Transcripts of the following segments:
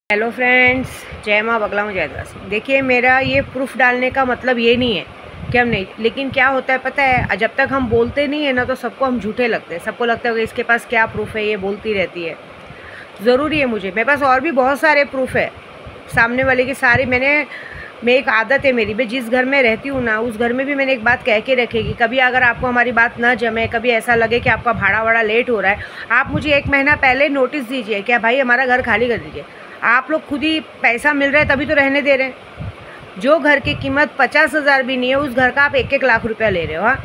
Hello friends, जय माँ बगला में जयदास। देखिए, मेरा ये प्रूफ डालने का मतलब ये नहीं है कि हम नहीं, लेकिन क्या होता है पता है, जब तक हम बोलते नहीं है ना तो सबको हम झूठे लगते हैं। सबको लगता है कि इसके पास क्या प्रूफ है, ये बोलती रहती है। ज़रूरी है मेरे पास और भी बहुत सारे प्रूफ है सामने वाले की सारी। मैं एक आदत है मेरी, मैं जिस घर में रहती हूँ ना उस घर में भी मैंने एक बात कह के रखेगी। कभी अगर आपको हमारी बात ना जमे, कभी ऐसा लगे कि आपका भाड़ा वाड़ा लेट हो रहा है, आप मुझे 1 महीना पहले नोटिस दीजिए क्या भाई हमारा घर खाली कर दीजिए। आप लोग खुद ही पैसा मिल रहा है तभी तो रहने दे रहे हैं। जो घर की कीमत 50,000 भी नहीं है उस घर का आप 1-1 लाख रुपया ले रहे हो। हाँ,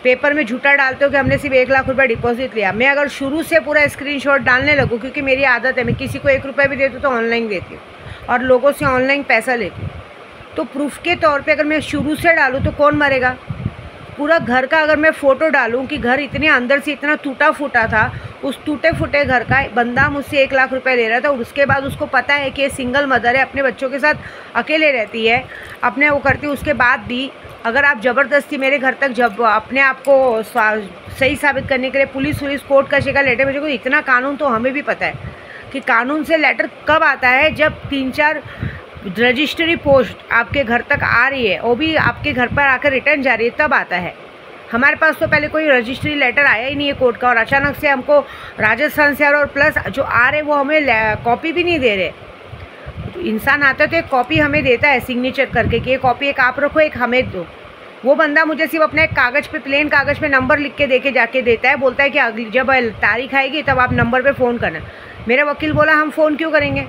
पेपर में झूठा डालते हो कि हमने सिर्फ 1 लाख रुपया डिपॉजिट लिया। मैं अगर शुरू से पूरा स्क्रीनशॉट डालने लगूँ, क्योंकि मेरी आदत है, मैं किसी को 1 रुपया भी देती हूँ तो ऑनलाइन देती हूँ और लोगों से ऑनलाइन पैसा लेती हूँ, तो प्रूफ के तौर पे अगर मैं शुरू से डालूँ तो कौन मरेगा। पूरा घर का अगर मैं फ़ोटो डालूं कि घर इतने अंदर से इतना टूटा फूटा था, उस टूटे फूटे घर का बंदा मुझसे 1 लाख रुपए ले रहा था, और उसके बाद उसको पता है कि ये सिंगल मदर है, अपने बच्चों के साथ अकेले रहती है, अपने वो करती है, उसके बाद भी अगर आप ज़बरदस्ती मेरे घर तक जब अपने आप को सही साबित करने के लिए पुलिस कोर्ट कचहरी का लेटर भेजोगे, इतना कानून तो हमें भी पता है कि कानून से लेटर कब आता है, जब 3-4 रजिस्ट्री पोस्ट आपके घर तक आ रही है, वो भी आपके घर पर आकर रिटर्न जा रही है, तब आता है। हमारे पास तो पहले कोई रजिस्ट्री लेटर आया ही नहीं है कोर्ट का, और अचानक से हमको राजस्थान से और प्लस जो आ रहे वो हमें कॉपी भी नहीं दे रहे। तो इंसान आता है तो एक कॉपी हमें देता है सिग्नेचर करके कि ये कॉपी एक आप रखो, एक हमें दो। वो बंदा मुझे सिर्फ अपने एक कागज़ पे, प्लेन कागज़ पे नंबर लिख के देके जाके देता है, बोलता है कि अगली जब तारीख आएगी तब आप नंबर पे फ़ोन करना। मेरा वकील बोला हम फ़ोन क्यों करेंगे,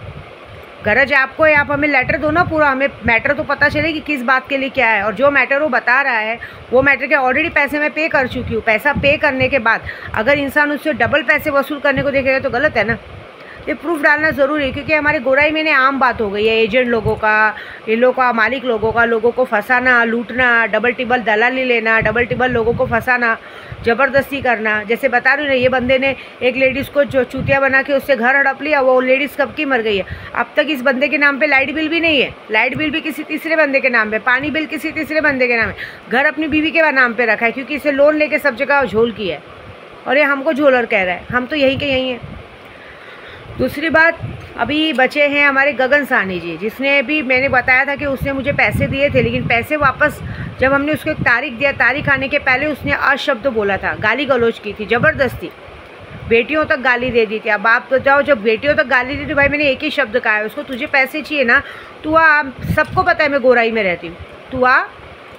गरज आपको है, आप हमें लेटर दो ना पूरा, हमें मैटर तो पता चले कि किस बात के लिए क्या है। और जो मैटर वो बता रहा है वो मैटर के ऑलरेडी पैसे मैं पे कर चुकी हूँ। पैसा पे करने के बाद अगर इंसान उससे डबल पैसे वसूल करने को देखेगा तो गलत है ना। ये प्रूफ डालना ज़रूरी है, क्योंकि हमारे गोराई में आम बात हो गई है एजेंट लोगों का, इन लोगों का, मालिक लोगों का, लोगों को फंसाना, लूटना, डबल टिबल दलाली लेना, डबल टिबल लोगों को फंसाना, ज़बरदस्ती करना। जैसे बता रही हूँ ना, ये बंदे ने एक लेडीज़ को जो चूतिया बना के उससे घर हड़प लिया, वो लेडीज़ कब की मर गई है। अब तक इस बंदे के नाम पे लाइट बिल भी नहीं है, लाइट बिल भी किसी तीसरे बंदे के नाम पे, पानी बिल किसी तीसरे बंदे के नाम है, घर अपनी बीवी के नाम पे रखा है, क्योंकि इसे लोन लेके सब जगह झोल की है, और ये हमको झोलर कह रहा है। हम तो यहीं के यहीं हैं। दूसरी बात, अभी बचे हैं हमारे गगन साहनी जी, जिसने भी मैंने बताया था कि उसने मुझे पैसे दिए थे, लेकिन पैसे वापस जब हमने उसको एक तारीख दिया, तारीख आने के पहले उसने अशब्द बोला था, गाली गलौज की थी, ज़बरदस्ती बेटियों तक गाली दे दी थी। अब आप तो जाओ, जब बेटियों तक गाली दी थी, भाई मैंने एक ही शब्द कहा है उसको, तुझे पैसे चाहिए ना, तू आ, सबको पता है मैं गोराई में रहती हूँ, तू आ,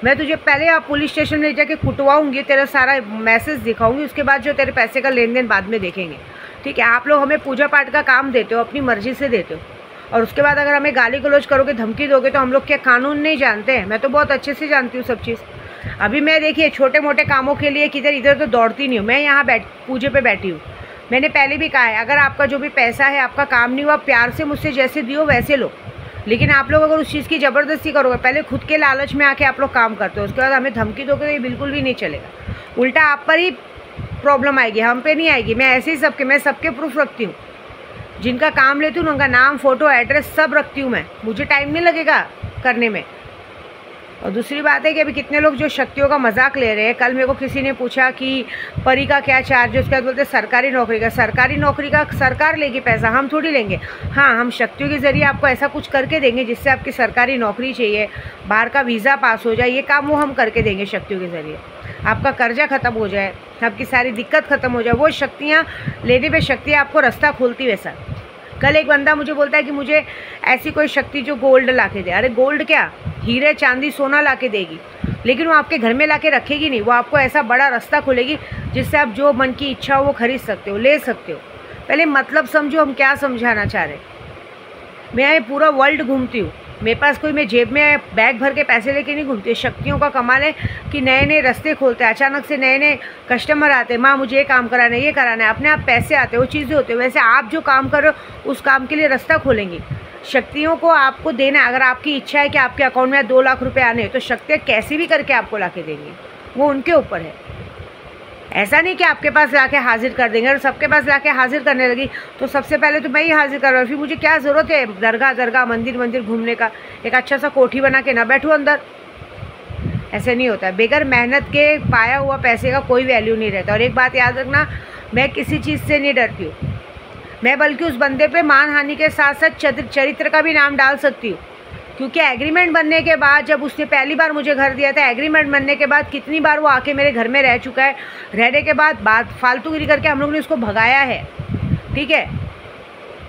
मैं तुझे पहले आप पुलिस स्टेशन में ले जाके कुटवाऊँगी, तेरा सारा मैसेज दिखाऊँगी, उसके बाद जो तेरे पैसे का लेन देन बाद में देखेंगे। ठीक है, आप लोग हमें पूजा पाठ का काम देते हो, अपनी मर्जी से देते हो, और उसके बाद अगर हमें गाली गलौज करोगे, धमकी दोगे, तो हम लोग क्या कानून नहीं जानते हैं? मैं तो बहुत अच्छे से जानती हूँ सब चीज़। अभी मैं देखिए छोटे मोटे कामों के लिए किधर इधर तो दौड़ती नहीं हूँ, मैं यहाँ पूजे पे बैठी हूँ। मैंने पहले भी कहा है, अगर आपका जो भी पैसा है, आपका काम नहीं हुआ, प्यार से मुझसे जैसे दियो वैसे लो, लेकिन आप लोग अगर उस चीज़ की ज़बरदस्ती करोगे, पहले खुद के लालच में आके आप लोग काम करते हो, उसके बाद हमें धमकी दोगे, तो ये बिल्कुल भी नहीं चलेगा। उल्टा आप पर ही प्रॉब्लम आएगी, हम पे नहीं आएगी। मैं ऐसे ही मैं सबके प्रूफ रखती हूँ, जिनका काम लेती हूँ ना, उनका नाम, फ़ोटो, एड्रेस सब रखती हूँ मैं, मुझे टाइम नहीं लगेगा करने में। और दूसरी बात है कि अभी कितने लोग जो शक्तियों का मजाक ले रहे हैं। कल मेरे को किसी ने पूछा कि परी का क्या चार्ज है, उसके बाद बोलते सरकारी नौकरी का। सरकारी नौकरी का सरकार लेगी पैसा, हम थोड़ी लेंगे। हाँ, हम शक्तियों के ज़रिए आपको ऐसा कुछ करके देंगे जिससे आपकी सरकारी नौकरी चाहिए, बाहर का वीज़ा पास हो जाए, ये काम वो हम करके देंगे शक्तियों के ज़रिए। आपका कर्जा ख़त्म हो जाए, आपकी सारी दिक्कत ख़त्म हो जाए, वो शक्तियाँ लेने पे शक्तियाँ आपको रास्ता खोलती वैसा। कल एक बंदा मुझे बोलता है कि मुझे ऐसी कोई शक्ति जो गोल्ड ला के दे। अरे गोल्ड क्या, हीरे चांदी सोना ला के देगी, लेकिन वो आपके घर में ला के रखेगी नहीं, वो आपको ऐसा बड़ा रास्ता खोलेगी जिससे आप जो मन की इच्छा हो वो खरीद सकते हो, ले सकते हो। पहले मतलब समझो हम क्या समझाना चाह रहे हैं। मैं पूरा वर्ल्ड घूमती हूँ, मेरे पास कोई, मैं जेब में बैग भर के पैसे लेके नहीं घूमती। शक्तियों का कमाल है कि नए नए रास्ते खोलते हैं, अचानक से नए नए कस्टमर आते हैं, माँ मुझे ये काम कराना है, ये कराना है, अपने आप पैसे आते हैं, वो चीज़ें होती हैं। वैसे आप जो काम कर रहे हो उस काम के लिए रास्ता खोलेंगी। शक्तियों को आपको देना, अगर आपकी इच्छा है कि आपके अकाउंट में 2 लाख रुपये आने, तो शक्तियाँ कैसे भी करके आपको ला के देंगी, वो उनके ऊपर है। ऐसा नहीं कि आपके पास लाके हाजिर कर देंगे। और सबके पास लाके हाजिर करने लगी तो सबसे पहले तो मैं ही हाजिर कर रहा हूँ, फिर मुझे क्या ज़रूरत है दरगाह मंदिर घूमने का। एक अच्छा सा कोठी बना के ना बैठूँ अंदर, ऐसे नहीं होता है। बगैर मेहनत के पाया हुआ पैसे का कोई वैल्यू नहीं रहता। और एक बात याद रखना, मैं किसी चीज़ से नहीं डरती हूँ। मैं बल्कि उस बंदे पे मानहानि के साथ साथ चरित्र का भी नाम डाल सकती हूँ, क्योंकि एग्रीमेंट बनने के बाद जब उसने पहली बार मुझे घर दिया था, एग्रीमेंट बनने के बाद कितनी बार वो आके मेरे घर में रह चुका है। रहने के बाद फालतूगिरी करके हम लोग ने उसको भगाया है, ठीक है।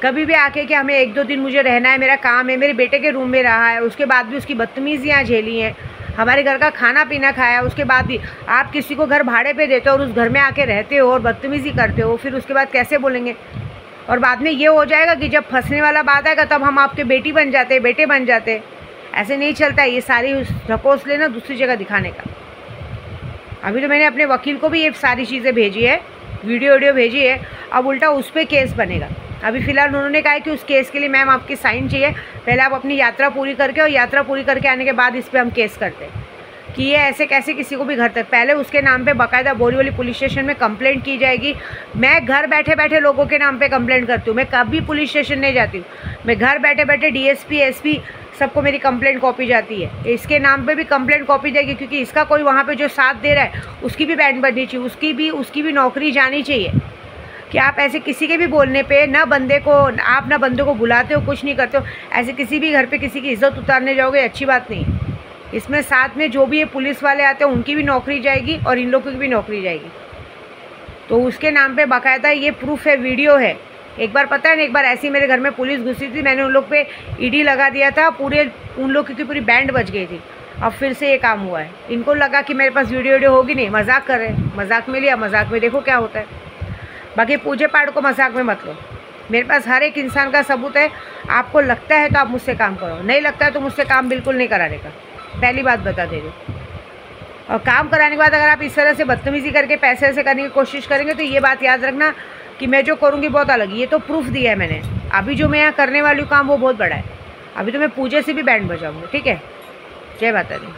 कभी भी आके कि हमें 1-2 दिन मुझे रहना है, मेरा काम है, मेरे बेटे के रूम में रहा है, उसके बाद भी उसकी बदतमीजियाँ झेली हैं, हमारे घर का खाना पीना खाया, उसके बाद भी आप किसी को घर भाड़े पे देते हो और उस घर में आके रहते हो और बदतमीज़ी करते हो, फिर उसके बाद कैसे बोलेंगे। और बाद में ये हो जाएगा कि जब फंसने वाला बात आएगा तब हम आपके बेटी बन जाते, बेटे बन जाते। ऐसे नहीं चलता है, ये सारी ढकोस लेना दूसरी जगह दिखाने का। अभी तो मैंने अपने वकील को भी ये सारी चीज़ें भेजी है, वीडियो भेजी है, अब उल्टा उस पर केस बनेगा। अभी फ़िलहाल उन्होंने कहा है कि उस केस के लिए मैम आपकी साइन चाहिए, पहले आप अपनी यात्रा पूरी करके, और यात्रा पूरी करके आने के बाद इस पर हम केस करते हैं कि ये ऐसे कैसे किसी को भी घर तक। पहले उसके नाम पे बाकायदा बोरीवली पुलिस स्टेशन में कंप्लेंट की जाएगी। मैं घर बैठे बैठे लोगों के नाम पे कंप्लेंट करती हूँ, मैं कभी पुलिस स्टेशन नहीं जाती हूँ, मैं घर बैठे बैठे DSP SP सबको मेरी कंप्लेंट कॉपी जाती है। इसके नाम पे भी कंप्लेंट कॉपी जाएगी, क्योंकि इसका कोई वहाँ पे जो साथ दे रहा है उसकी भी बैंड बननी चाहिए, उसकी भी नौकरी जानी चाहिए। कि आप ऐसे किसी के भी बोलने पे ना बंदे को बुलाते हो, कुछ नहीं करते हो, ऐसे किसी भी घर पे किसी की इज्जत उतारने जाओगे, अच्छी बात नहीं है। इसमें साथ में जो भी ये पुलिस वाले आते हैं उनकी भी नौकरी जाएगी और इन लोगों की भी नौकरी जाएगी। तो उसके नाम पे बाकायदा ये प्रूफ है, वीडियो है। एक बार पता है ना, एक बार ऐसी मेरे घर में पुलिस घुसी थी, मैंने उन लोग पे ED लगा दिया था, उन लोग की पूरी बैंड बज गई थी। अब फिर से ये काम हुआ है। इनको लगा कि मेरे पास वीडियो होगी नहीं, मजाक कर रहे हैं, मजाक में लिया, मजाक में देखो क्या होता है। बाकी पूजे पाठ को मजाक में मत लो, मेरे पास हर एक इंसान का सबूत है। आपको लगता है तो आप मुझसे काम करो, नहीं लगता है तो मुझसे काम बिल्कुल नहीं कराने का, पहली बात बता दे रही हूँ। और काम कराने के बाद अगर आप इस तरह से बदतमीज़ी करके पैसे से करने की कोशिश करेंगे तो ये बात याद रखना कि मैं जो करूँगी बहुत अलग है। ये तो प्रूफ दिया है मैंने, अभी जो मैं यहाँ करने वाली हूँ काम वो बहुत बड़ा है। अभी तो मैं पूजे से भी बैंड बजाऊँगी, ठीक है। जय माता दी।